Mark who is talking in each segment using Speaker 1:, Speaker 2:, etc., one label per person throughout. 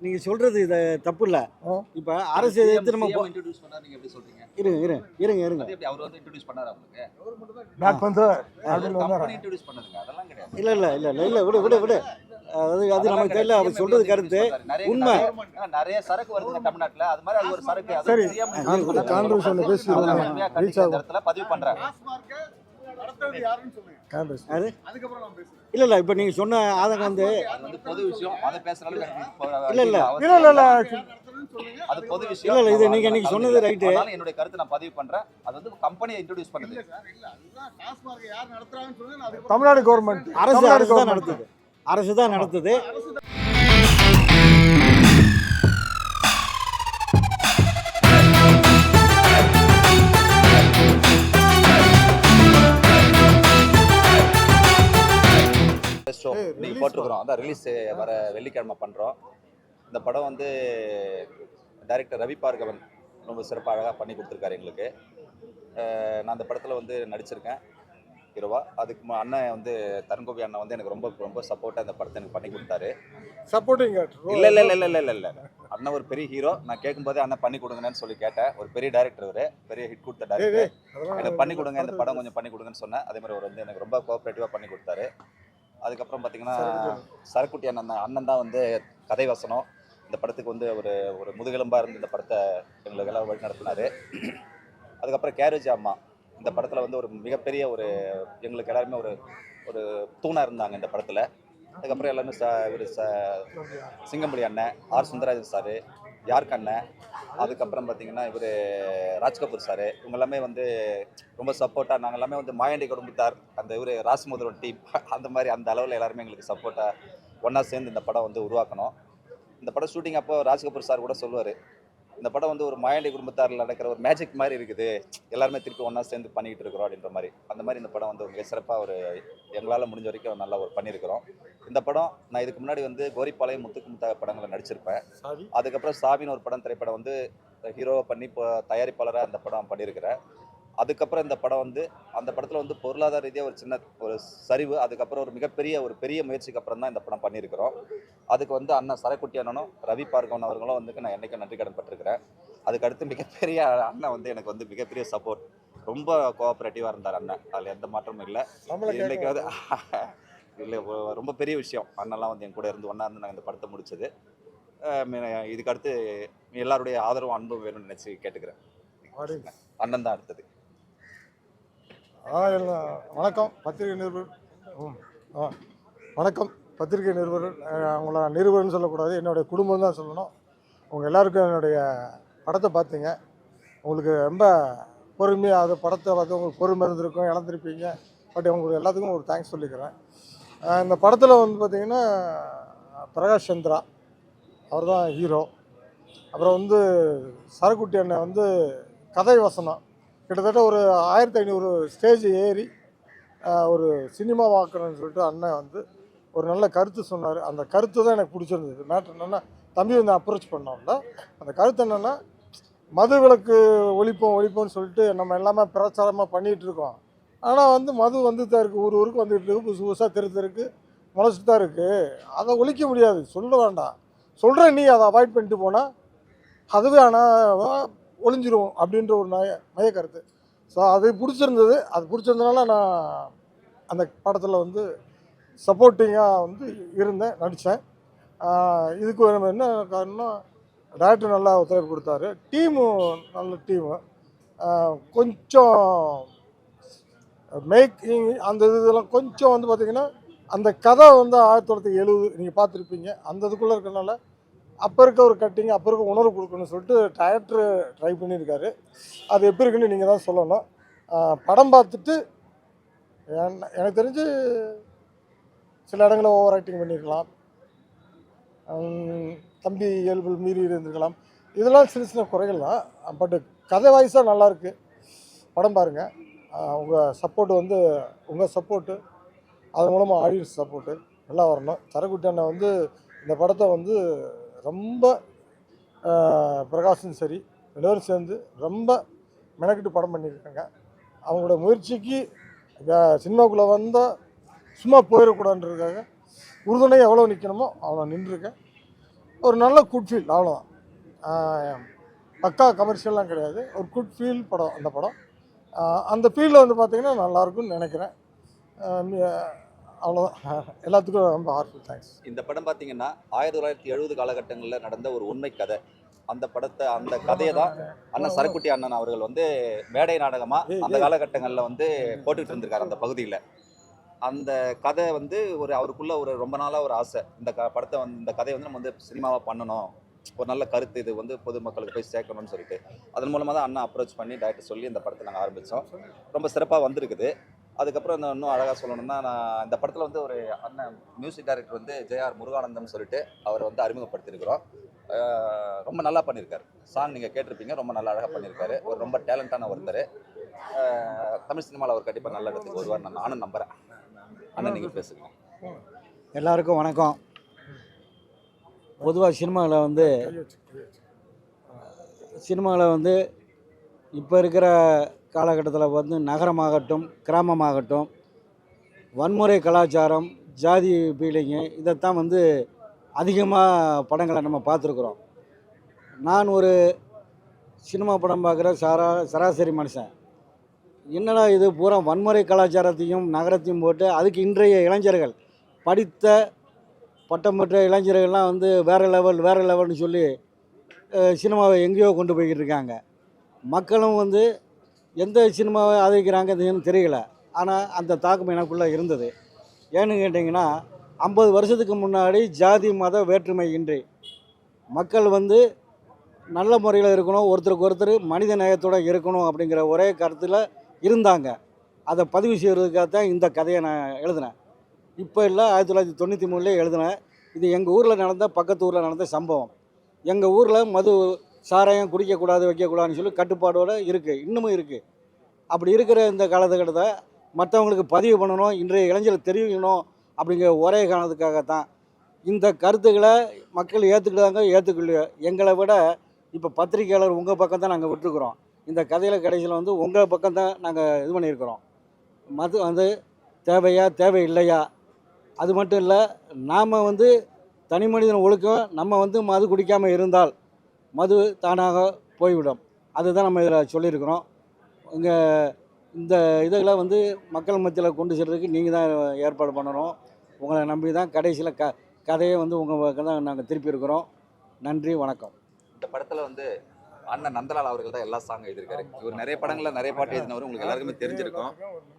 Speaker 1: நீங்க சொல்றது இது தப்பு இல்ல. இப்ப அரசு எதிர்த்து நம்ம
Speaker 2: இன்ட்ரோ듀ஸ் பண்ணா நீங்க எப்படி சொல்றீங்க?
Speaker 1: இருங்க.
Speaker 2: அது எப்படி அவர் வந்து இன்ட்ரோ듀ஸ் பண்ணாரா உங்களுக்கு?
Speaker 3: பேக் வந்து
Speaker 2: கம்பெனி இன்ட்ரோ듀ஸ் பண்ணதுங்க. அதெல்லாம் கிடையாது.
Speaker 1: இல்ல விடு. அது நமக்கு தெரியல. அவர் சொல்றது கருத்து உண்மை.
Speaker 2: நிறைய சரக்கு வருதுங்க தமிழ்நாட்டுல. அது மாதிரி அது ஒரு சரக்கு. அது
Speaker 3: சரி
Speaker 2: சிஎம்
Speaker 3: கான்ட்ரவர்ஷியல் பேசி
Speaker 2: இடத்துல பதிவு பண்றாங்க.
Speaker 1: இல்ல இப்ப நீங்க சொன்ன ஆதங்கம் வந்து
Speaker 2: அது வந்து பொது விஷயம். அத பேசுறாங்க.
Speaker 3: இல்ல
Speaker 2: அது பொது விஷயம்.
Speaker 1: இல்ல இது நீங்க சொன்னது ரைட்.
Speaker 2: அதனால என்னோட கருத்தை நான் பதிவு பண்றேன். அது வந்து கம்பெனியை இன்ட்ரோ듀ஸ் பண்ணுது.
Speaker 3: தமிழ்நாடு கவர்மெண்ட்
Speaker 1: அரசு தான் நடத்துது.
Speaker 2: நீங்க போட்டுக்கிறோம். அதான் ரிலீஸ் வர வெள்ளிக்கிழமை பண்றோம். இந்த படம் வந்து டைரக்டர் ரவி பார்கவன் ரொம்ப சிறப்பாக அழகாக பண்ணி கொடுத்துருக்காரு எங்களுக்கு. நான் அந்த படத்தில் வந்து நடிச்சிருக்கேன் ஹீரோவா. அதுக்கு அண்ணன் வந்து தருண்கோபி அண்ணன் வந்து எனக்கு ரொம்ப சப்போர்ட்டாக இந்த படத்தை எனக்கு பண்ணி கொடுத்தாரு.
Speaker 3: சப்போர்ட்டிங்
Speaker 2: இல்லை அண்ணன் ஒரு பெரிய ஹீரோ. நான் கேட்கும்போதே அண்ணன் பண்ணி கொடுங்கன்னு சொல்லி கேட்டேன். ஒரு பெரிய டைரக்டர், ஒரு பெரிய ஹிட் கொடுத்த டைரக்டர். எனக்கு பண்ணி கொடுங்க, இந்த படம் கொஞ்சம் பண்ணி கொடுங்கன்னு சொன்னேன். அதே மாதிரி அவர் வந்து எனக்கு ரொம்ப கோஆப்ரேட்டிவாக பண்ணி கொடுத்தாரு. அதுக்கப்புறம் பார்த்தீங்கன்னா சரக்குட்டி அண்ணன் தான் வந்து கதை வசனம் இந்த படத்துக்கு வந்து ஒரு முதுகெலும்பாக இருந்து இந்த படத்தை எங்களுக்கெல்லாம் வழி நடத்தினார். அதுக்கப்புறம் கேரேஜ் அம்மா இந்த படத்தில் வந்து ஒரு மிகப்பெரிய எங்களுக்கு எல்லாருமே ஒரு தூணாக இருந்தாங்க இந்த படத்தில். அதுக்கப்புறம் எல்லாருமே இவர் சிங்கம்புலி அண்ணன், ஆர் சுந்தரராஜன் சார், யார்க் அண்ணன், அதுக்கப்புறம் பார்த்தீங்கன்னா இவர் ராஜ்கபூர் சார், இவங்க எல்லாமே வந்து ரொம்ப சப்போர்ட்டாக. நாங்கள் எல்லாமே வந்து மாயாண்டி குடும்பத்தார், அந்த இவர் ராசமுதலன் டீம், அந்த மாதிரி அந்த அளவில் எல்லாருமே எங்களுக்கு சப்போர்ட்டாக ஒன்றா சேர்ந்து இந்த படம் வந்து உருவாக்கணும். இந்த படம் ஷூட்டிங் அப்போ ராஜ்கபூர் சார் கூட சொல்லுவார், இந்த படம் வந்து ஒரு மாயாண்டி குடும்பத்தாரில் நடக்கிற ஒரு மேஜிக் மாதிரி இருக்குது, எல்லாருமே திருப்பி ஒன்றா சேர்ந்து பண்ணிக்கிட்டு இருக்கிறோம் அப்படின்ற மாதிரி. அந்த மாதிரி இந்த படம் வந்து மிக சிறப்பாக எங்களால் முடிஞ்ச வரைக்கும் நல்லா பண்ணியிருக்கிறோம். இந்த படம் நான் இதுக்கு முன்னாடி வந்து கோரிப்பாளையம், முத்துக்கு முத்தாக படங்களை நடிச்சிருப்பேன். அதுக்கப்புறம் சாவின்னு ஒரு திரைப்படம் வந்து ஹீரோவை பண்ணி இப்போ தயாரிப்பாளராக அந்த படம் பண்ணியிருக்கிறேன். அதுக்கப்புறம் இந்த படம் வந்து அந்த படத்தில் வந்து பொருளாதார ரீதியாக ஒரு சின்ன சரிவு, அதுக்கப்புறம் ஒரு பெரிய முயற்சிக்கு அப்புறம் தான் இந்த படம் பண்ணியிருக்கிறோம். அதுக்கு வந்து அண்ணன் சரக்குட்டி அண்ணனும் ரவி பார்கவன் அவர்களும் வந்து நான் என்றைக்கும் நன்றி கடன் பட்டிருக்கிறேன். அதுக்கடுத்து மிகப்பெரிய அண்ணன் வந்து எனக்கு வந்து மிகப்பெரிய சப்போர்ட், ரொம்ப கோஆப்ரேட்டிவாக இருந்தார் அண்ணன். அதில் எந்த மாற்றமும் இல்லை. இன்னைக்கு வந்து இல்லை ரொம்ப பெரிய விஷயம். அண்ணெல்லாம் வந்து என் கூட இருந்து ஒன்றா இருந்து நாங்கள் இந்த படத்தை முடிச்சது. இதுக்கு அடுத்து எல்லாருடைய ஆதரவும் அன்பும் வேணும்னு நினச்சி கேட்டுக்கிறேன். அண்ணன் தான் அடுத்தது.
Speaker 3: வணக்கம் பத்திரிகை நிருபர். வணக்கம் பத்திரிகை நிருபர். அவங்கள நிருபர்னு சொல்லக்கூடாது, என்னுடைய குடும்பம் தான் சொல்லணும். உங்கள் எல்லாருக்கும் என்னுடைய படத்தை பார்த்தீங்க, உங்களுக்கு ரொம்ப பொறுமையாக அது படத்தை பார்த்து உங்களுக்கு பொறுமை இருந்திருக்கும், இழந்திருப்பீங்க. பட் உங்களுக்கு எல்லாத்துக்கும் ஒரு தேங்க்ஸ் சொல்லிக்கிறேன். இந்த படத்தில் வந்து பார்த்திங்கன்னா பிரகாஷ் சந்திரா அவர் தான் ஹீரோ. அப்புறம் வந்து சரக்குட்டி அண்ணன் வந்து கதை வசனம் கிட்டத்தட்ட ஒரு 1500 ஸ்டேஜ் ஏறி ஒரு சினிமா வாக்கணும்னு சொல்லிட்டு அண்ணன் வந்து ஒரு நல்ல கருத்து சொன்னார். அந்த கருத்து தான் எனக்கு பிடிச்சிருந்தது. மேட்ரு என்னென்னா, தம்பி வந்து அப்ரோச் பண்ணோம்ல, அந்த கருத்து என்னென்னா, மது விலக்கு ஒழிப்போம்னு சொல்லிட்டு நம்ம எல்லாமே பிரச்சாரமாக பண்ணிகிட்டு இருக்கோம். ஆனால் வந்து மது வந்து தான் இருக்குது, ஊருக்கு வந்துகிட்டு இருக்குது, புதுசாக தெருக்கு முளைச்சிட்டு தான் இருக்குது. அதை ஒழிக்க முடியாது, சொல்ல வேண்டாம். சொல்கிறேன், நீ அதை அவாய்ட் பண்ணிட்டு போனால் அதுவே ஆனால் ஒளிஞ்சிரும் அப்படின்ற ஒரு மைய கருத்து. ஸோ அது பிடிச்சிருந்தது. அது பிடிச்சிருந்தனால நான் அந்த படத்தில் வந்து சப்போர்ட்டிங்காக வந்து இருந்தேன், நடித்தேன். இதுக்கு என்ன காரணம்னா, டைரக்டர் நல்லா ஒத்துழைப்பு கொடுத்தாரு, டீமும் நல்ல டீமு. கொஞ்சம் மேக்கிங் அந்த இதெல்லாம் கொஞ்சம் வந்து பார்த்திங்கன்னா, அந்த கதை வந்து 1970 நீங்கள் பார்த்துருப்பீங்க. அந்த இதுக்குள்ளே இருக்கிறனால அப்போ இருக்க ஒரு கட்டிங், அப்போ இருக்க உணர்வு கொடுக்கணும்னு சொல்லிட்டு டைரக்டர் ட்ரை பண்ணியிருக்காரு. அது எப்படி இருக்குன்னு நீங்கள் தான் சொல்லணும். படம் பார்த்துட்டு எனக்கு தெரிஞ்சு சில இடங்களில் ஓவர் ஆக்டிங் பண்ணியிருக்கலாம், தம்பி இயல்பு மீறி இருந்திருக்கலாம். இதெல்லாம் சின்ன குறைகள் தான். பட் கதை வாய்ஸாக நல்லாயிருக்கு. படம் பாருங்கள். உங்கள் சப்போர்ட்டு வந்து உங்கள் சப்போர்ட்டு, அது மூலமாக ஆடியன்ஸ் சப்போர்ட்டு நல்லா வரணும். சரக்குட்டி அண்ணன் வந்து இந்த படத்தை வந்து ரொம்ப பிரகாஷும் சரி எல்லோரும் சேர்ந்து ரொம்ப மெனக்கிட்டு படம் பண்ணியிருக்காங்க. அவங்களோட முயற்சிக்கு சினிமாக்குள்ளே வந்தால் சும்மா போயிடக்கூடாதுன்றதுக்காக உறுதுணையாக எவ்வளோ நிற்கணுமோ அவ்வளோ நின்றுருக்கேன். ஒரு நல்ல குட் ஃபீல், அவ்வளோதான். பக்கா கமர்ஷியல்லாம் கிடையாது, ஒரு குட் ஃபீல் படம் அந்த படம். அந்த ஃபீலில் வந்து பார்த்திங்கன்னா நல்லாயிருக்கும்னு நினைக்கிறேன். அவ்வளோதான். எல்லாத்துக்கும் ரொம்ப ஹார்ட்ஃபுல் தேங்க்ஸ்.
Speaker 2: இந்த படம் பார்த்தீங்கன்னா 1970 காலகட்டங்களில் நடந்த ஒரு உண்மை கதை. அந்த படத்தை அந்த கதையை தான் அண்ணன் சரக்குட்டி அண்ணன் அவர்கள் வந்து மேடை நாடகமாக அந்த காலகட்டங்களில் வந்து போட்டுக்கிட்டு இருந்திருக்காரு அந்த பகுதியில். அந்த கதை வந்து அவருக்குள்ள ரொம்ப நாளாக ஒரு ஆசை, படத்தை வந்து இந்த கதையை வந்து நம்ம வந்து சினிமாவாக பண்ணணும், ஒரு நல்ல கருத்து இது வந்து பொதுமக்களுக்கு போய் சேர்க்கணும்னு சொல்லிட்டு அதன் மூலமாக தான் அண்ணன் அப்ரோச் பண்ணி டைரக்டர் சொல்லி இந்த படத்தை நாங்கள் ஆரம்பித்தோம். ரொம்ப சிறப்பாக வந்திருக்குது. அதுக்கப்புறம் இன்னும் அழகாக சொல்லணும்னா, நான் இந்த படத்தில் வந்து ஒரு அண்ணன் மியூசிக் டைரக்டர் வந்து ஜேஆர் முருகானந்தம்னு சொல்லிட்டு அவரை வந்து அறிமுகப்படுத்தியிருக்கிறோம். ரொம்ப நல்லா பண்ணியிருக்காரு. சாங் நீங்கள் கேட்டிருப்பீங்க, ரொம்ப நல்லா அழகாக பண்ணியிருக்காரு. ஒரு ரொம்ப டேலண்டான ஒருத்தர். தமிழ் சினிமாவில் அவர் கண்டிப்பாக நல்ல இடத்துக்கு வருவார் நானும் நம்புகிறேன். அண்ணன் நீங்கள் பேசுங்க.
Speaker 1: எல்லாருக்கும் வணக்கம். பொதுவாக சினிமாவில் வந்து இப்போ இருக்கிற காலகட்டத்தில் வந்து நகரமாகட்டும் கிராமமாகட்டும் வன்முறை கலாச்சாரம், ஜாதி ஃபீலிங்கு, இதைத்தான் வந்து அதிகமாக படங்களை நம்ம பார்த்துருக்குறோம். நான் ஒரு சினிமா படம் பார்க்குற சராசரி மனுஷன். என்னடா இது பூரா வன்முறை கலாச்சாரத்தையும் நகரத்தையும் போட்டு அதுக்கு இன்றைய இளைஞர்கள், படித்த பட்டம் பெற்ற இளைஞர்கள்லாம் வந்து வேறு லெவல்னு சொல்லி சினிமாவை எங்கேயோ கொண்டு போய்கிட்டு இருக்காங்க. மக்களும் வந்து எந்த சினிமாவை ஆதரிக்கிறாங்கன்னு தெரியல. ஆனால் அந்த தாக்கம் எனக்குள்ளே இருந்தது. ஏன்னு கேட்டிங்கன்னா, 50 வருஷத்துக்கு முன்னாடி ஜாதி மத வேற்றுமை இன்றி மக்கள் வந்து நல்ல முறையில் இருக்கணும், ஒருத்தருக்கு ஒருத்தர் மனித நேயத்தோடு இருக்கணும் அப்படிங்கிற ஒரே கருத்தில் இருந்தாங்க. அதை பதிவு செய்கிறதுக்காகத்தான் இந்த கதையை நான் எழுதினேன். இப்போ இல்லை, 1993 எழுதினேன். இது எங்கள் ஊரில் நடந்த, பக்கத்து ஊரில் நடந்த சம்பவம். எங்கள் ஊரில் மது சாராயம் குடிக்கக்கூடாது, வைக்கக்கூடாதுன்னு சொல்லி கட்டுப்பாடோடு இருக்குது, இன்னமும் இருக்குது. அப்படி இருக்கிற இந்த காலகட்டத்தை மற்றவங்களுக்கு பதிவு பண்ணணும், இன்றைய இளைஞர்கள் தெரிவிக்கணும் அப்படிங்கிற ஒரே காரணத்துக்காகத்தான் இந்த கருத்துக்களை மக்கள் ஏற்றுக்கலையோ எங்களை விட இப்போ பத்திரிகையாளர் உங்கள் பக்கம் தான் நாங்கள் விட்டுருக்குறோம். இந்த கதையில் கடைசியில் வந்து உங்கள் பக்கம் தான் நாங்கள் இது பண்ணியிருக்கிறோம். மது வந்து தேவையா தேவையில்லையா, அது மட்டும் இல்லை, நாம் வந்து தனி மனிதன் ஒழுக்கம், நம்ம வந்து மது குடிக்காமல் இருந்தால் மது தானாக போய்விடும். அதுதான் நம்ம இதில் சொல்லியிருக்கிறோம். இங்கே இந்த இதெல்லாம் வந்து மக்கள் மத்தியில் கொண்டு செல்றதுக்கு நீங்கள் தான் ஏற்பாடு பண்ணணும். உங்களை நம்பி தான் கடைசியில் கதையை வந்து உங்கள் பக்கம் தான் நாங்கள் திருப்பி இருக்கிறோம். நன்றி, வணக்கம்.
Speaker 2: இந்த படத்தில் வந்து அண்ணன் நந்தலால் அவர்கள் தான் எல்லா சாங் எழுதியிருக்காரு. இவர் நிறைய படங்களில் நிறைய பாட்டு எழுதினவர் உங்களுக்கு எல்லாருக்குமே தெரிஞ்சிருக்கும்.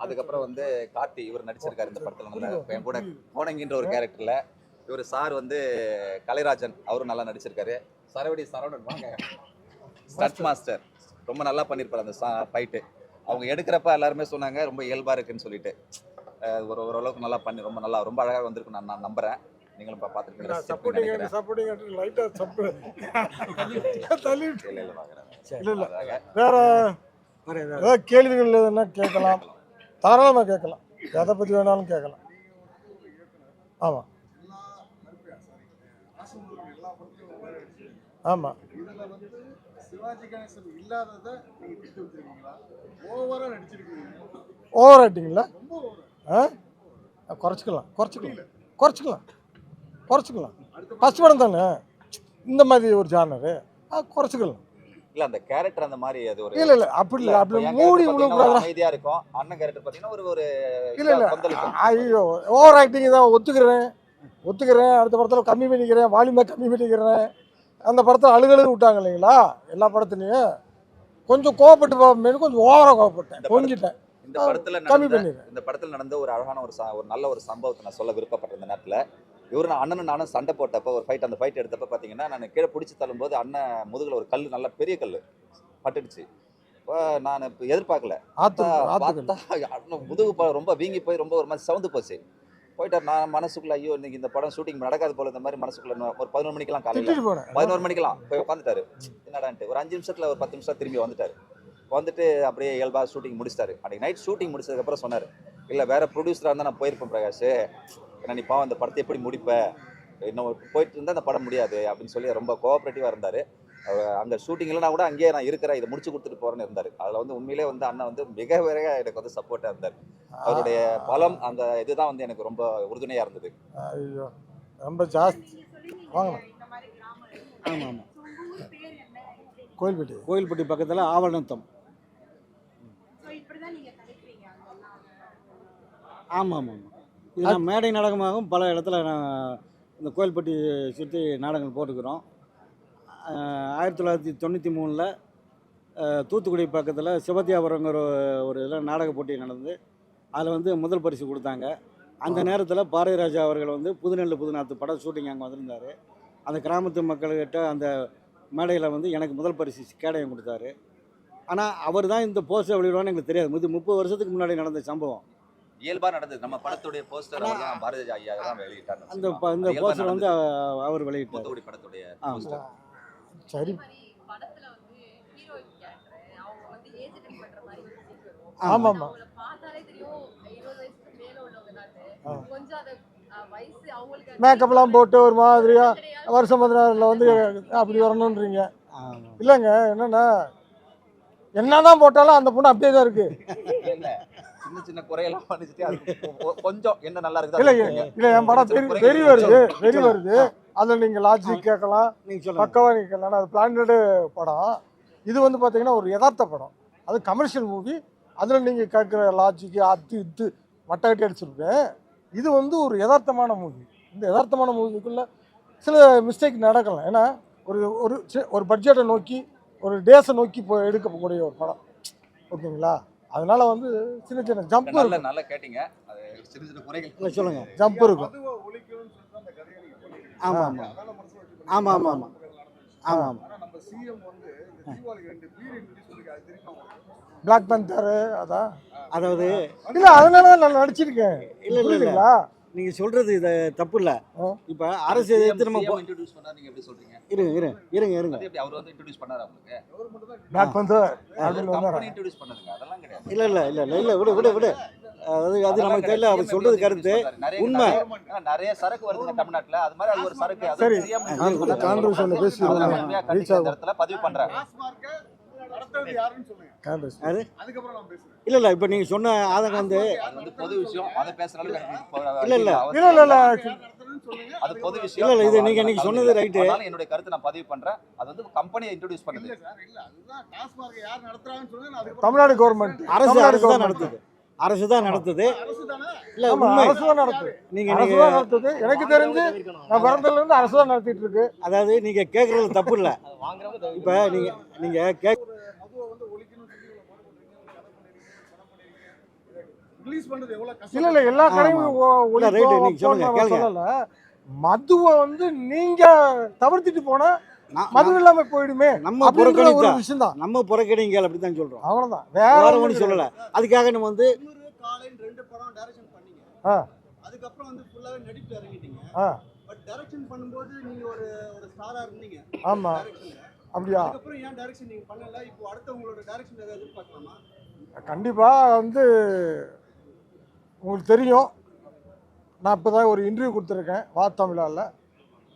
Speaker 2: அதுக்கப்புறம் வந்து கார்த்தி இவர் நடிச்சிருக்காரு இந்த படத்தில். என் கூட கோணங்கின்ற ஒரு கேரக்டரில் இவர் சார் வந்து கலைராஜன் அவரும் நல்லா நடிச்சிருக்காரு. சரவணன் வாங்க, ஸ்டண்ட் மாஸ்டர் ரொம்ப நல்லா பண்ணியிருப்பார் அந்த ஃபைட்டு. அவங்க எடுக்கிறப்ப எல்லாருமே சொன்னாங்க ரொம்ப இயல்பாக இருக்குன்னு சொல்லிட்டு. ஓரளவுக்கு நல்லா பண்ணி ரொம்ப அழகாக வந்திருக்கு நான் நம்புகிறேன். நீங்களும் பார்த்துருக்கீங்க.
Speaker 3: வேற ஏதாவது கேள்விகள் எதுனா கேட்கலாம், தாராளமாக கேட்கலாம், எதை பற்றி வேணாலும் கேட்கலாம். ஆமாம் ஆமாம். ஓவர் ஆக்டிங்களா? குறைச்சிக்கலாம். ஃபர்ஸ்ட் படம் தானே இந்த மாதிரி ஒரு ஜானரு, குறைச்சிக்கலாம்.
Speaker 2: இல்ல அந்த கேரக்டர் அந்த மாதிரி அது ஒரு
Speaker 3: இல்ல அப்படி இல்ல, அப்படி மூடி முழுக்க
Speaker 2: அமைதியா இருக்கும். அண்ணன் கேரக்டர் பாத்தீங்கன்னா ஒரு
Speaker 3: இல்ல ஐயோ ஓவர் ஆக்டிங் தான் ஒத்துக்கிறேன். அடுத்த படத்தில் கம்மி பண்ணிக்கிறேன், வால்யூமை கம்மி பண்ணிக்கிறேன். அந்த படத்தில் அழுகழுகு விட்டாங்க இல்லைங்களா, எல்லா படத்துலையும் கொஞ்சம் கோவப்பட்டு கொஞ்சம் ஓவராக கோவப்பட்டேன், கொஞ்சிட்டேன்.
Speaker 2: இந்த படத்தில் நடந்த ஒரு அழகான ஒரு நல்ல ஒரு சம்பவத்தை நான் சொல்ல விருப்பப்பட்டேன். இந்த நேரத்தில் இவரு நானும் சண்டை போட்டப்போ ஒரு அந்த ஃபைட் எடுத்தப்போ பார்த்தீங்கன்னா, நான் கீழே பிடிச்சி தள்ளும்போது அண்ணன் முதுகில் ஒரு கல், நல்ல பெரிய கல் பட்டுடுச்சு. இப்போ நான் இப்போ எதிர்பார்க்கல, முதுகு ரொம்ப வீங்கி போய் ரொம்ப ஒரு மாதிரி சவுந்து போச்சு. போயிட்டார். நான் மனசுக்குள்ள ஐயோ இன்னைக்கு இந்த படம் ஷூட்டிங் நடக்காது போல, இந்த மாதிரி மனசுக்குள்ள ஒரு 11 மணிக்கெல்லாம், காலையில் 11 மணிக்கெல்லாம் போய் உட்காந்துட்டாரு. என்னடான்ட்டு ஒரு 5 நிமிஷத்தில் ஒரு 10 நிமிஷம் திரும்பி வந்துட்டு அப்படியே இயல்பாக ஷூட்டிங் முடிச்சிட்டாரு. அன்றைக்கி நைட் ஷூட்டிங் முடிச்சதுக்கப்புறம் சொன்னார், இல்லை வேறு ப்ரொடியூசராக இருந்தால் நான் போயிருப்பேன் பிரகாஷ், ஏன்னா நீ பாவம் அந்த படத்தை எப்படி முடிப்பேன், இன்னும் போயிட்டு இருந்தால் அந்த படம் முடியாது அப்படின்னு சொல்லி ரொம்ப கோஆப்ரேட்டிவாக இருந்தார். அங்கே ஷூட்டிங்லாம் கூட அங்கேயே நான் இருக்கிறேன், இதை முடிச்சு கொடுத்துட்டு போகிறேன்னு இருந்தார். அதில் வந்து உண்மையிலே வந்து அண்ணன் வந்து மிக எனக்கு வந்து சப்போர்ட்டாக இருந்தார். அவருடைய பலம் அந்த இதுதான் வந்து எனக்கு ரொம்ப உறுதுணையாக இருந்தது.
Speaker 3: ஐயோ ரொம்ப ஜாஸ்தி வாங்கலாம்.
Speaker 1: ஆமாம் ஆமாம்.
Speaker 4: So, உங்க ஊர் பேர் என்ன?
Speaker 3: கோயில்பட்டி.
Speaker 1: கோயில்பட்டி பக்கத்தில் ஆவணத்தம்.
Speaker 4: So, இப்படிதான் நீங்க கதைக்கிறீங்க அங்கெல்லாம்?
Speaker 1: ஆமாம் ஆமாம் ஆமாம். இது நான் மேடை நாடகமாகவும் பல இடத்துல நான் இந்த கோயில்பட்டி சுற்றி நாடகங்கள் போட்டுக்கிறோம். 1993 தூத்துக்குடி பக்கத்தில் சிவத்தியாபுரங்கிற ஒரு இதில் நாடக போட்டி நடந்து அதில் வந்து முதல் பரிசு கொடுத்தாங்க. அந்த நேரத்தில் பாரதிராஜா அவர்கள் வந்து புதுநெல்லு புதுநாத்து படம் ஷூட்டிங் அங்கே வந்திருந்தார். அந்த கிராமத்து மக்கள்கிட்ட அந்த மேடையில் வந்து எனக்கு முதல் பரிசு கேடயம் கொடுத்தாரு. ஆனால் அவர் தான் இந்த போஸ்டர் வெளியிடுவான்னு எனக்கு தெரியாது. 30 வருஷத்துக்கு முன்னாடி நடந்த சம்பவம்.
Speaker 2: இயல்பா நடந்தது. நம்ம படத்துடைய போஸ்டர் அவர்தான் பாரதி ஐயா தான் வெளியிட்டாங்க.
Speaker 1: அந்த இந்த போஸ்டர் வந்து அவர் வெளியிட்டார்.
Speaker 2: தூத்துக்குடி படத்துடைய
Speaker 1: ஆ.
Speaker 2: போஸ்டர்.
Speaker 3: சரி.
Speaker 4: அதே மாதிரி படத்துல வந்து ஹீரோயின் கேரக்டர் அவங்க வந்து ஏஜ் அட்டன் பண்ற மாதிரி ஒரு scene வரும்.
Speaker 3: ஆமாம்மா.
Speaker 4: அவங்கள பார்த்தாலே தெரியும் 20 வயசுக்கு மேல உள்ளவங்க தான். கொஞ்சம் அந்த வயசு அவங்களுக்கு
Speaker 3: மேக்கப்லாம் போட்டு ஒரு மாதிரியா
Speaker 4: கிடையாது.
Speaker 3: வருஷம் 16 வந்து அப்படி வரணுன்றீங்க.
Speaker 1: ஆமாம்.
Speaker 3: இல்லைங்க, என்னன்னா என்னதான் போட்டாலும் அந்த பொண்ணு அப்படியே தான் இருக்கு.
Speaker 2: இல்ல சின்ன சின்ன குறையெல்லாம் பண்ணிச்சுட்டு அது கொஞ்சம் என்ன நல்லா
Speaker 3: இல்லை
Speaker 2: இருக்குது.
Speaker 3: இல்லை, என் படம் வெறி வருது, வெறி வருது. அதில் நீங்கள் லாஜிக் கேட்கலாம்,
Speaker 1: நீங்கள் சொல்லுங்கள்.
Speaker 3: பக்கவாக கேட்கலாம். அது பிளான்டு படம். இது வந்து பார்த்தீங்கன்னா ஒரு யதார்த்த படம். அது கமர்ஷியல் மூவி. அதில் நீங்கள் கேட்குற லாஜிக்கு அது இது மட்டகட்டி அடிச்சிருப்பேன். இது வந்து ஒரு யதார்த்தமான மூவி. இந்த யதார்த்தமான மூவிக்குள்ளே சில மிஸ்டேக் நடக்கலாம். ஏன்னா ஒரு ஒரு ஒரு பட்ஜெட்டை நோக்கி ஒரு டேஸை நோக்கி போய் எடுக்கக்கூடிய ஒரு படம். ஓகேங்களா? அதனால வந்து சின்ன சின்ன ஜம்ப்
Speaker 2: நல்ல
Speaker 3: இருக்கும்,
Speaker 2: நல்லா கேட்டீங்க. அது சின்ன சின்ன குறைகள்.
Speaker 1: இல்லை சொல்லுங்கள்.
Speaker 3: ஜம்ப் இருக்கும்.
Speaker 1: ஆமாம் ஆமாம் ஆமாம் ஆமாம் ஆமாம் ஆமாம்.
Speaker 3: பிளாக் பந்தர் அதான்.
Speaker 1: அதாவது
Speaker 3: இல்லை, அதனால தான் நான் நடிச்சிருக்கேன்.
Speaker 1: இல்லை இல்லை இல்லை,
Speaker 3: இல்லைங்களா?
Speaker 1: நீங்கள் சொல்கிறது இது தப்பு இல்லை.
Speaker 3: ஆ.
Speaker 1: இப்போ அரசு எதிர்த்து நம்ம
Speaker 2: இன்ட்ரோ듀ce பண்ணா நீங்க எப்படி சொல்றீங்க?
Speaker 1: இருங்க.
Speaker 2: அது எப்படி அவர் வந்து இன்ட்ரோ듀ce பண்ணாரா உங்களுக்கு?
Speaker 3: பிளாக் பந்தர் அப்படின்னு
Speaker 2: கம்பெனி
Speaker 3: வந்தாரா?
Speaker 2: இன்ட்ரோ듀ce பண்ணதுங்க. அதெல்லாம் கிடையாது.
Speaker 1: இல்லை விடு. அது நமக்கு தெரியல. அவர் சொல்றது கருத்து உண்மை.
Speaker 2: நிறைய சரக்கு வருதுங்க தமிழ்நாட்டுல. அது மாதிரி அது ஒரு சரக்கு. அது
Speaker 3: சரி,
Speaker 2: CM
Speaker 3: கான்ட்ரவர்ஷியல் பேசி
Speaker 2: அவங்க உண்மையா கண்டிப்பா இந்த இடத்துல பதிவு பண்றாங்க.
Speaker 1: இல்லை இப்போ நீங்கள் சொன்ன ஆதங்கம் வந்து
Speaker 2: அது வந்து பொது விஷயம். அதை பேசுறாலும்
Speaker 1: இல்ல, இல்ல.
Speaker 2: அது பொது விஷயம்.
Speaker 1: இல்லை இது நீங்கள் இன்னைக்கு சொன்னது ரைட்டு.
Speaker 2: அதனால என்னுடைய கருத்து நான் பதிவு பண்றேன். அது வந்து கம்பெனியை இன்ட்ரோ듀ce பண்ணுது.
Speaker 3: தமிழ்நாடு கவர்மெண்ட்
Speaker 1: அரசு தான் நடத்துது. இல்லை
Speaker 3: ஆமா,
Speaker 1: உண்மை.
Speaker 3: அரசு தான் நடத்துது.
Speaker 1: நீங்கள்
Speaker 3: அரசு தான் நடத்துது. எனக்கு தெரிஞ்சு நான் பிறந்ததுல இருந்து அரசு தான் நடத்திட்டு இருக்கு.
Speaker 1: அதாவது நீங்கள் கேட்குறது தப்பு இல்லை. இப்போ நீங்கள் கேட்க
Speaker 3: இல்ல இல்ல, எல்லா கடையும்
Speaker 1: இல்ல, right, நீங்க சொல்லுங்க, கேளுங்க.
Speaker 3: சொல்லல. மதுவை வந்து நீங்க தவிர்த்துட்டு போனா மது இல்லாம போயிடுமே.
Speaker 1: நம்ம
Speaker 3: அப்படின்ற ஒரு
Speaker 1: புறக்கணித்தா
Speaker 3: விஷயம் தான்.
Speaker 1: நம்ம புறக்கணிங்க அப்படி தான் சொல்கிறோம்.
Speaker 3: அவ்வளவுதான்,
Speaker 1: வேற
Speaker 3: வேற
Speaker 1: ஒன்றும் சொல்லலை. அதுக்காக நம்ம வந்து
Speaker 5: காலையில் 2 படம் டைரக்ஷன் பண்ணீங்க.
Speaker 3: ஆ.
Speaker 5: அதுக்கப்புறம் வந்து ஃபுல்லாவே நடிப்புல இறங்கிட்டீங்க.
Speaker 3: ஆ.
Speaker 5: பட் டைரக்ஷன் பண்ணும்போது நீங்க ஒரு ஸ்டாரா இருந்தீங்க.
Speaker 3: ஆமா.
Speaker 5: டைரக்ஷன்ல.
Speaker 3: அப்படியா?
Speaker 5: அதுக்கப்புறம் ஏன் டைரக்ஷன் நீங்க பண்ணல? இப்போ அடுத்து உங்களோட டைரக்ஷன் ஏதாவது எதிர்பார்க்கலாமா?
Speaker 3: கண்டிப்பா வந்து உங்களுக்கு தெரியும், நான் இப்போ தான் ஒரு இன்டர்வியூ கொடுத்துருக்கேன் வா தமிழாவில்.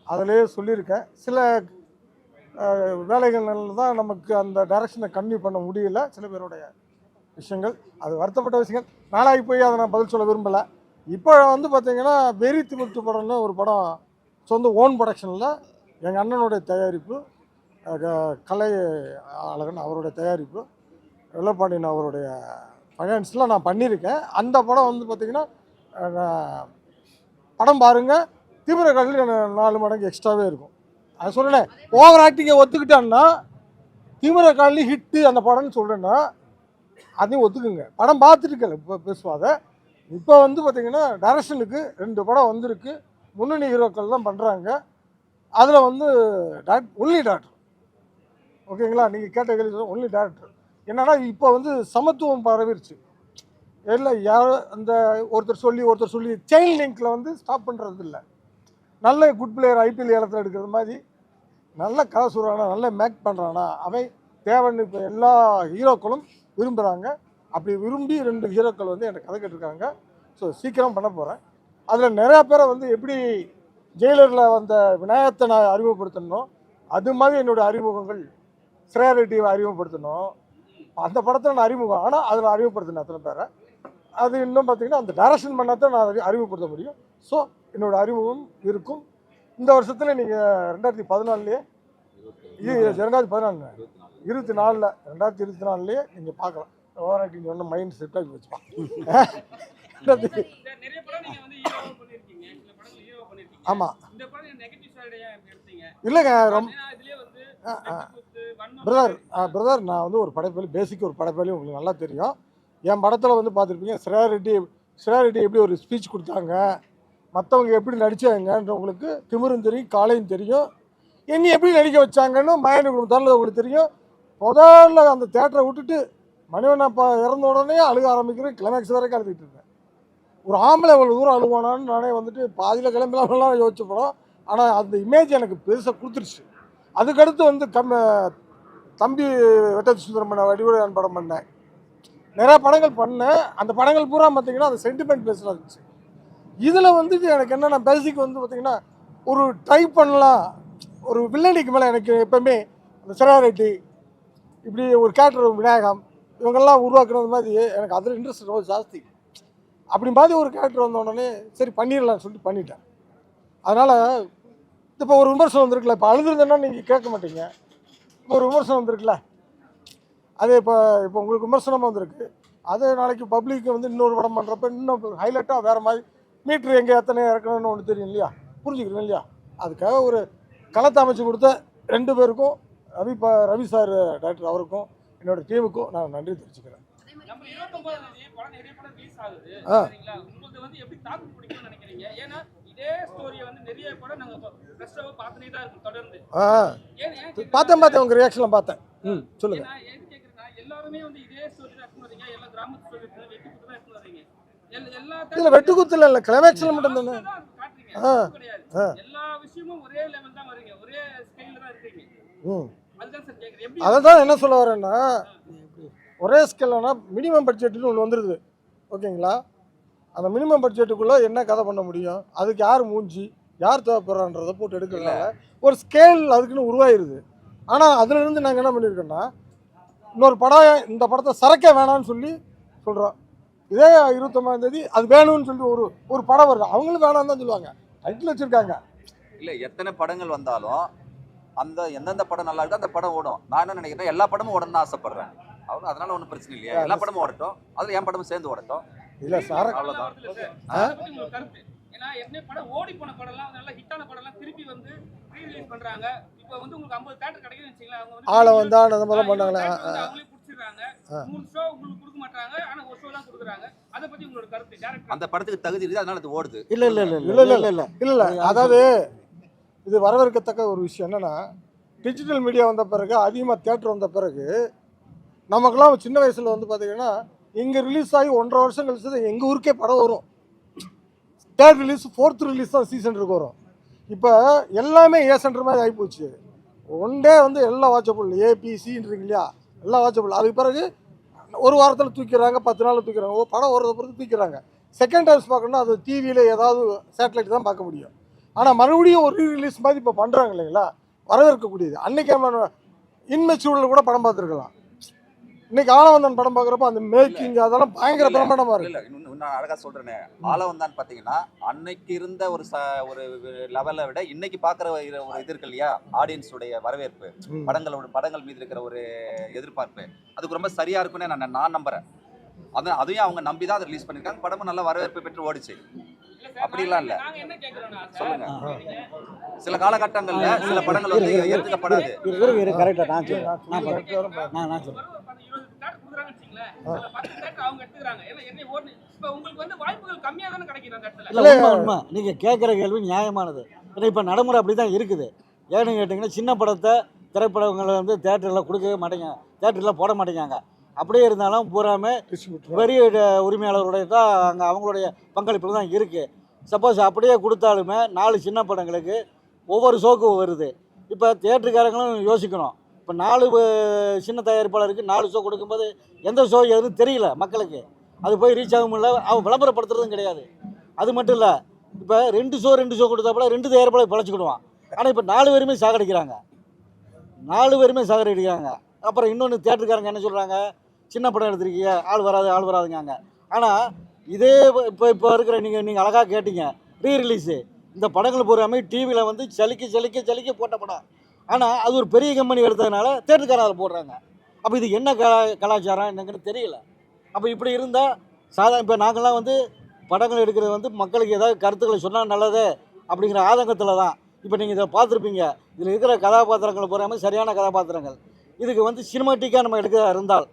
Speaker 3: அதிலே சொல்லியிருக்கேன், சில வேலைகள்னால தான் நமக்கு அந்த டைரக்ஷனை கன்டினியூ பண்ண முடியல. சில பேருடைய விஷயங்கள், அது வருத்தப்பட்ட விஷயங்கள். நாளாகி போய் அதை நான் பதில் சொல்ல விரும்பலை. இப்போ வந்து பார்த்தீங்கன்னா வெறி திமிட்டு படம்னு ஒரு படம் சொந்த ஓன் ப்ரொடக்ஷனில் எங்கள் அண்ணனுடைய தயாரிப்பு, கலை அழகன் அவருடைய தயாரிப்பு, வெள்ளப்பாண்டியன் அவருடைய ஃபைனான்ஸில் நான் பண்ணியிருக்கேன். அந்த படம் வந்து பார்த்திங்கன்னா படம் பாருங்கள், தீவிர கல்வி 4 மடங்கு எக்ஸ்ட்ராவே இருக்கும். அது சொல்கிறேன், ஓவர் ஆக்டிங்கை ஒத்துக்கிட்டான்னா தீவிர காலி ஹிட்டு அந்த படம்னு சொல்கிறேன்னா அதையும் ஒத்துக்குங்க. படம் பார்த்துட்டு இப்போ பேசுவாங்க. இப்போ வந்து பார்த்திங்கன்னா டைரக்ஷனுக்கு 2 படம் வந்திருக்கு. முன்னணி ஹீரோக்கள் தான் பண்ணுறாங்க. அதில் வந்து ஒன்லி டாக்டர். ஓகேங்களா? நீங்கள் கேட்ட கேள்வி ஒன்லி டாக்டர். என்னன்னா இப்போ வந்து சமத்துவம் பரவிருச்சு. இல்லை யார் அந்த ஒருத்தர் சொல்லி செயின் லிங்கில் வந்து ஸ்டாப் பண்ணுறது இல்லை. நல்ல குட் பிளேயர் ஐபிஎல் ஏலத்தில் எடுக்கிறது மாதிரி நல்ல கதை சொல்கிறானா, நல்ல மேக் பண்ணுறானா, அவன் தேவைன்னு இப்போ எல்லா ஹீரோக்களும் விரும்புகிறாங்க. அப்படி விரும்பி 2 ஹீரோக்கள் வந்து எனக்கு கதை கேட்டிருக்காங்க. ஸோ சீக்கிரம் பண்ண போகிறேன். அதில் நிறையா பேரை வந்து எப்படி ஜெயிலரில் வந்த விநாயகத்தை நான் அறிமுகப்படுத்தணும், அது மாதிரி என்னுடைய அறிமுகங்கள் ஸ்ரேயா ரெட்டியை அறிமுகப்படுத்தணும். அந்த படத்தில் நான் அறிமுகம், ஆனால் அதில் அறிமுகப்படுத்தினேன் அத்தனை பேரை. அது இன்னும் பார்த்தீங்கன்னா அந்த டைரக்ஷன் பண்ணாதான் நான் அறிமுகப்படுத்த முடியும். ஸோ என்னோடய அறிமுகம் இருக்கும். இந்த வருஷத்தில் நீங்கள் 2014 இது 2014 24 2024 நீங்கள் பார்க்கலாம். ஓவராக்டிங் ஒன்றும் மைண்ட் செட்டாகி வச்சுப்பான்.
Speaker 6: நிறைய படம் நீங்க வந்து ஹீரோவா பண்ணிருக்கீங்க, சில படங்கள் ஹீரோவா பண்ணிருக்கீங்க.
Speaker 3: ஆமாம்
Speaker 6: இந்த படம் நெகட்டிவ் சைடு ஏன் எடுத்தீங்க?
Speaker 3: இல்லைங்க ரொம்ப
Speaker 6: ஏன்னா இதுலயே வந்து வன்மம்
Speaker 3: பிரதர் நான் வந்து ஒரு படைப்பாளி, பேசிக் ஒரு படைப்பாளி உங்களுக்கு நல்லா தெரியும். என் படத்தில் வந்து பார்த்துருப்பீங்க ஸ்ரேயா ரெட்டி எப்படி ஒரு ஸ்பீச் கொடுத்தாங்க, மற்றவங்க எப்படி நடித்தாங்கன்ற உங்களுக்கு திமிரும் தெரியும், காலையும் தெரியும். என்னை எப்படி நடிக்க வச்சாங்கன்னு மயனு குடும்பத்தால் உங்களுக்கு தெரியும். முதல்ல அந்த தேட்டரை விட்டுட்டு மணிவண்ணன் அப்பா இறந்த உடனே அழுக ஆரம்பிக்கிறேன். கிளைமேக்ஸ் வரைக்கும் அழுதுகிட்டு இருந்தேன். ஒரு ஆம்பளை அவ்வளோ தூரம் அழுவானான்னு நானே வந்துட்டு பாதியில் கிளம்பலாம்லாம் யோசிச்ச படம். ஆனால் அந்த இமேஜ் எனக்கு பெருசாக கொடுத்துருச்சு. அதுக்கடுத்து வந்து தம்பி வெட்டச்சி சுந்தரமன் வடிவுடன் படம் பண்ணேன். நிறையா படங்கள் பண்ணேன். அந்த படங்கள் பூரா பார்த்தீங்கன்னா அந்த சென்டிமெண்ட் பேஸில் இருந்துச்சு. இதில் வந்துட்டு எனக்கு என்னென்ன பேசிக் வந்து பார்த்தீங்கன்னா ஒரு ட்ரை பண்ணலாம், ஒரு வில்லனிக்கு மேலே எனக்கு எப்போவுமே அந்த ஸ்ரேயா ரெட்டி இப்படி ஒரு கேரக்டர் விநாயகம் இவங்கெல்லாம் உருவாக்குறது மாதிரி எனக்கு அதில் இன்ட்ரெஸ்ட் ரொம்ப ஜாஸ்தி. அப்படி மாதிரி ஒரு கேரக்டர் வந்த உடனே சரி பண்ணிடலாம்னு சொல்லிட்டு பண்ணிட்டேன். அதனால் இப்போ ஒரு விமர்சனம் வந்திருக்குல்ல, இப்போ அழுதுருந்தேன்னா நீங்கள் கேட்க மாட்டீங்க. இப்போ ஒரு விமர்சனம் வந்திருக்குல்ல, அது இப்போ உங்களுக்கு விமர்சனமாக வந்திருக்கு. அது நாளைக்கு பப்ளிக்கு வந்து இன்னொரு படம் பண்ணுறப்ப இன்னும் ஹைலைட்டாக வேறு மாதிரி மீட்ரு எங்கே எத்தனை இறக்கணும்னு ஒன்று தெரியும் இல்லையா, புரிஞ்சுக்கிறேன் இல்லையா. அதுக்காக ஒரு களத்தை அமைச்சு கொடுத்த 2 பேருக்கும் ரவி சார் டைரக்டர் அவருக்கும் என்னோட டீமுக்கும் நான் நன்றி தெரிவிச்சுக்கிறேன்.
Speaker 4: அதே மாதிரி
Speaker 6: நம்ம 29ஆம் தேதி படம் நிறைய படம் ரிலீஸ் ஆகுது.
Speaker 3: ஆ.
Speaker 6: சரிங்களா? உங்களுக்கு வந்து எப்படி தாக்கு பிடிக்கும்னு நினைக்கிறீங்க? ஏன்னா இதே ஸ்டோரியை வந்து நிறைய படம் நாங்க ரெஸ்டாவை பார்த்துட்டே தான் இருக்கும் தொடர்ந்து. ஏன்
Speaker 3: பார்த்தேன் உங்கள் ரியாக்ஷன்லாம் பார்த்தேன். சொல்லுங்கள்.
Speaker 6: ஏன்னா எது கேட்குறேன்னா எல்லாருமே வந்து இதே ஸ்டோரி தான் எடுத்துன்னு வரீங்க, எல்லா கிராமத்து ஸ்டோரி எடுத்து வெட்டி குத்து தான் எடுத்துன்னு வரீங்க. எல்லா
Speaker 3: இல்லை வெட்டுக்குத்தில் இல்லை, கிளைமேக்ஸில் மட்டும் தானே.
Speaker 6: எல்லா விஷயமும் ஒரே லெவல் தான் வரீங்க, ஒரே ஸ்கைல தான் இருக்கீங்க. அதுதான் சார் கேக்குறேன். எப்படி
Speaker 3: அதை தான் என்ன சொல்ல வரேன்னா, ஒரே ஸ்கேல்னா மினிமம் பட்ஜெட்டுன்னு ஒன்று வந்துடுது. ஓகேங்களா? அந்த மினிமம் பட்ஜெட்டுக்குள்ளே என்ன கதை பண்ண முடியும், அதுக்கு யார் மூஞ்சி யார் தேவைப்படுறான்றதை போட்டு எடுக்கிறதுனால ஒரு ஸ்கேல் அதுக்குன்னு உருவாயிருது. ஆனால் அதுலேருந்து நாங்கள் என்ன பண்ணியிருக்கோன்னா, இன்னொரு படம் இந்த படத்தை சரக்கே வேணான்னு சொல்லி சொல்கிறோம். இதே 29ஆம் தேதி அது வேணும்னு சொல்லி ஒரு படம் வருது, அவங்களும் வேணான்னு தான் சொல்லுவாங்க, டைட்டில் வச்சுருக்காங்க.
Speaker 2: இல்லை எத்தனை படங்கள் வந்தாலும் அந்த எந்தெந்த படம் நல்லா இருக்கோ அந்த படம் ஓடும். நான் என்ன நினைக்கிறேன், எல்லா படமும் ஓடணும்னு ஆசைப்படுறேன். அவ்வளோ, அதனால ஒன்றும் பிரச்சனை இல்லையா, எல்லா படமும் ஓடட்டும், அதில் என் படமும் சேர்ந்து ஓடட்டும்.
Speaker 3: இல்லை சார்,
Speaker 2: அவ்வளோதான்.
Speaker 6: அதை பத்தி உங்களுக்கு கருத்து? ஏன்னா ஏற்கனவே படம் ஓடி போன படம்லாம் நல்லா ஹிட்டான படம்லாம் திருப்பி வந்து ரீ-ரிலீஸ் பண்றாங்க. இப்போ வந்து உங்களுக்கு 50 தேட்டர் கிடைக்குதுன்னு வச்சுங்களேன், அவங்க வந்து
Speaker 3: ஆளை வந்தா அந்த மாதிரிலாம் பண்ணாங்களே.
Speaker 6: அவங்களே பிடிச்சிடுறாங்க. 3 ஷோ உங்களுக்கு கொடுக்க மாட்டாங்க, ஆனா ஒரு ஷோ தான் கொடுக்குறாங்க. அதை பத்தி உங்களோட கருத்து? டேரக்டர்
Speaker 2: அந்த படத்துக்கு தகுதி இருக்குது, அதனால அது ஓடுது.
Speaker 3: இல்லை அதாவது இது வரவேற்கத்தக்க ஒரு விஷயம். என்னென்னா டிஜிட்டல் மீடியா வந்த பிறகு, அதிகமாக தியேட்டர் வந்த பிறகு, நமக்கெல்லாம் சின்ன வயசில் வந்து பார்த்திங்கன்னா இங்கே ரிலீஸ் ஆகி 1.5 வருஷம் கழிச்சு தான் எங்கள் ஊருக்கே படம் வரும். தேர்ட் ரிலீஸ் 4th ரிலீஸ் தான் சீசனுக்கு வரும். இப்போ எல்லாமே ஏ சென்டர் மாதிரி ஆகிப்போச்சு. ஒன் டே வந்து எல்லாம் வாட்சபிள், ஏபிசின்றீங்க இல்லையா, எல்லாம் வாட்சபிள். அதுக்கு பிறகு ஒரு வாரத்தில் தூக்கிறாங்க, 10 நாளில் தூக்கிறாங்க. படம் வரதை பொறுத்து தூக்கிறாங்க. செகண்ட் டைம்ஸ் பார்க்கணுன்னா அது டிவியில் ஏதாவது சேட்டலைட் தான் பார்க்க முடியும். ஆனால் மறுபடியும் ஒரு ரீ-ரிலீஸ் மாதிரி இப்போ பண்ணுறாங்க இல்லைங்களா, வரவேற்கக்கூடியது. அன்றைக்கி நம்ம இன்மெச்சூரில் கூட படம் பார்த்துருக்கலாம். இன்னைக்கு ஆளவந்தான் படம் பார்க்குறப்ப அந்த மேக்கிங் அதெல்லாம் பயங்கர பிரமாண்டமாக இருக்கு.
Speaker 2: இல்லை இன்னும் நான் அழகாக சொல்கிறேனே, ஆளவந்தான் பார்த்தீங்கன்னா அன்னைக்கு இருந்த ஒரு லெவலை விட இன்னைக்கு பார்க்குற ஒரு இது இருக்கு இல்லையா, ஆடியன்ஸுடைய வரவேற்பு, படங்கள் மீது இருக்கிற ஒரு எதிர்பார்ப்பு, அதுக்கு ரொம்ப சரியாக இருக்குன்னு நான் நம்புகிறேன். அதையும் அவங்க நம்பி தான் அதை ரிலீஸ் பண்ணியிருக்காங்க. படமும் நல்ல வரவேற்பு பெற்று ஓடிச்சு. அப்படிலாம் இல்லை.
Speaker 6: நாங்க என்ன கேக்குறோம்னா
Speaker 2: சொல்லுங்க. சில காலகட்டங்கள்ல சில படங்கள் வந்து ஏற்றுக்கப்படாது.
Speaker 1: கரெக்டாக நான் சொல்கிறேன். நான் சொல்கிறேன்.
Speaker 6: 20 தேட்டர் கொடுக்குறாங்கன்னு வச்சுங்களேன், 10 தேட்டர் அவங்க எடுத்துக்கிறாங்க. ஏன்னா என்ன ஓடுது, இப்போ உங்களுக்கு வந்து வாய்ப்புகள் கம்மியாக தானே கிடைக்குது அந்த இடத்துல.
Speaker 1: இல்லை உண்மை நீங்கள் கேட்குற கேள்வி நியாயமானது. ஏன்னா இப்போ நடைமுறை அப்படி தான் இருக்குது. ஏன்னு கேட்டிங்கன்னா சின்ன படத்தை திரைப்படங்களை வந்து தேட்டரில் கொடுக்கவே மாட்டேங்க, தேட்டரில் போட மாட்டேங்காங்க. அப்படியே இருந்தாலும் பூராமே பெரிய உரிமையாளருடைய தான் அங்கே அவங்களுடைய பங்களிப்பு தான் இருக்குது. சப்போஸ் அப்படியே கொடுத்தாலுமே 4 சின்ன படங்களுக்கு ஒவ்வொரு ஷோக்கு வருது. இப்போ தியேட்டருக்காரங்களும் யோசிக்கணும். இப்போ 4 சின்ன தயாரிப்பாளருக்கு 4 ஷோ கொடுக்கும்போது எந்த ஷோ எதுவும் தெரியல மக்களுக்கு, அது போய் ரீச் ஆகும் இல்லை, அவங்க விளம்பரப்படுத்துறதும் கிடையாது. அது மட்டும் இல்லை, இப்போ 2 ஷோ கொடுத்தாப்புல 2 தயாரிப்பாளர் பழச்சிக்கிடுவான். ஆனால் இப்போ 4 பேருமே சாகடிக்கிறாங்க. அப்புறம் இன்னொன்று தியேட்டருக்காரங்க என்ன சொல்கிறாங்க, சின்ன படம் எடுத்திருக்கீங்க, ஆள் வராதுங்க. ஆனால் இதே இப்போ இருக்கிற நீங்கள் அழகாக கேட்டீங்க, ரீ-ரிலீஸு இந்த படங்கள் பூராமே டிவியில் வந்து சலிக்க போட்ட படம். ஆனால் அது ஒரு பெரிய கம்பெனி எடுத்ததுனால தேட்டருக்காரங்க அதில் போடுறாங்க. அப்போ இது என்ன கலாச்சாரம் என்னங்கன்னு தெரியல. அப்போ இப்படி இருந்தால் சாதாரண இப்போ நாங்கள்லாம் வந்து படங்கள் எடுக்கிறது வந்து மக்களுக்கு ஏதாவது கருத்துக்களை சொன்னால் நல்லது அப்படிங்கிற ஆதங்கத்தில் தான். இப்போ நீங்கள் இதை பார்த்துருப்பீங்க, இதில் இருக்கிற கதாபாத்திரங்களை போகாமல் சரியான கதாபாத்திரங்கள். இதுக்கு வந்து சினிமாட்டிக்காக நம்ம எடுக்கிறதா இருந்தால்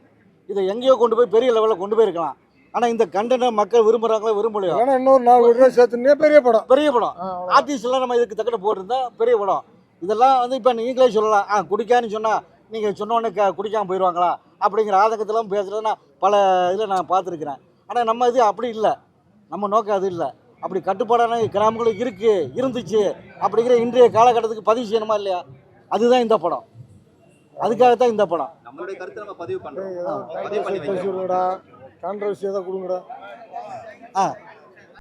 Speaker 1: இதை எங்கேயோ கொண்டு போய் பெரிய லெவலில் கொண்டு போயிருக்கலாம். ஆனால் இந்த கண்டென்ட்டை மக்கள் விரும்புகிறாங்களோ விரும்பலையோ,
Speaker 3: ஏன்னா இன்னொரு 4 கோடி ரூபாய் சேர்த்துனே பெரிய படம்.
Speaker 1: பெரிய படம் ஆர்டிஸ்ட்லாம் நம்ம இதுக்கு தக்கன போட்டிருந்தா பெரிய படம். இதெல்லாம் வந்து இப்போ நீங்களே சொல்லலாம், குடிக்கான்னு சொன்னால் நீங்கள் சொன்னோடனே குடிக்காமல் போயிடுவாங்களா அப்படிங்கிற ஆதங்கத்தெல்லாம் பேசுகிறத நான் பல இதில் நான் பார்த்துருக்குறேன். ஆனால் நம்ம இது அப்படி இல்லை, நம்ம நோக்கம் அது இல்லை. அப்படி கட்டுப்பாடான கிராமங்களுக்கு இருந்துச்சு அப்படிங்கிற இன்றைய காலகட்டத்துக்கு பதிவு செய்யணுமா இல்லையா? அதுதான் இந்த படம், அதுக்காகத்தான் இந்த படம்.
Speaker 2: நம்மளுடைய கருத்தை நம்ம பதிவு பண்றோம்.
Speaker 3: கான்ட்ரவர்சி ஏதாவது கொடுங்கடா.
Speaker 1: ஆ